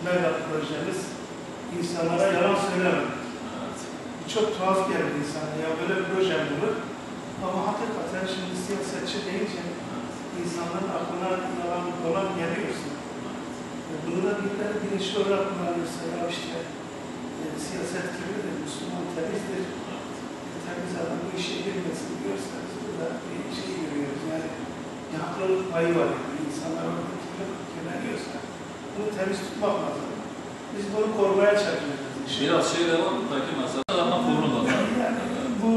mega projemiz insanlara yalan söylemem. Çok tuhaf geldi insana. Ya böyle bir proje olur. Ama hakikaten şimdi siyasetçi deyince insanların aklına yalan dolan geliyorsun. Bunu da bilinçli olarak kullanıyorsa ya işte siyaset gibidir, Müslüman temizdir. Temiz adam bu işe girmesin diyorsanız burada bir şey görüyoruz. Yani haklılık payı var. Yani insanlar orada kirleniyorsa bunu temiz tutmak lazım. Biz bunu korumaya çalışıyoruz. Biraz şey de var mı? Peki mesela ama korunmadan. Yani bu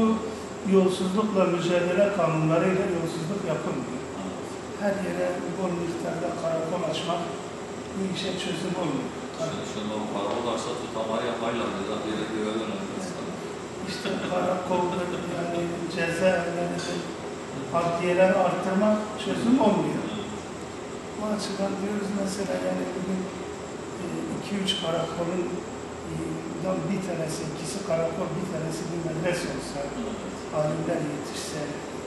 yolsuzlukla mücadele kanunlarıyla yolsuzluk yapılmıyor. Her yere bol miktarda karakol açmak bu işe çözüm olmuyor. Şimdi o karakolarsa tutamayı yaparlar. Bir yere güvenler. İşte karakol, yani cezaevleri, adliyeler arttırmak çözüm olmuyor. Bu açıdan diyoruz mesela yani bugün 2-3 karakolun bir tanesi, ikisi karakol, bir tanesi bir medrese olsa, alimler yetişse,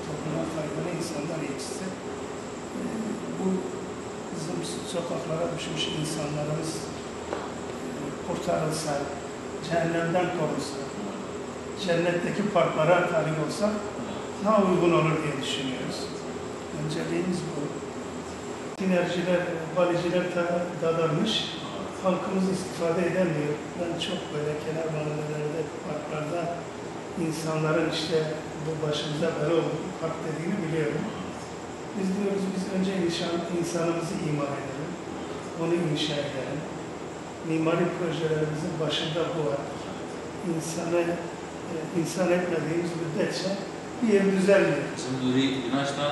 topluma faydalı insanlar yetişse, bu bizim sokaklara düşmüş insanlarımız kurtarılsa, cehennemden korunsa, cennetteki parklara talip olsa daha uygun olur diye düşünüyoruz. Önceliğimiz bu. Sinerjiler, valiciler dadanmış, halkımız istifade edemiyor. Ben çok böyle kenar mahallelerde, parklarda insanların işte bu başımıza bela oldu, park dediğini biliyorum. Biz diyoruz, biz önce insanımızı imar edelim, onu inşa edelim. Mimari projelerimizin başında bu var. İnsan etmediğimiz müddetçe bir yer düzelmiyor. Bizim Nuri İnanç'tan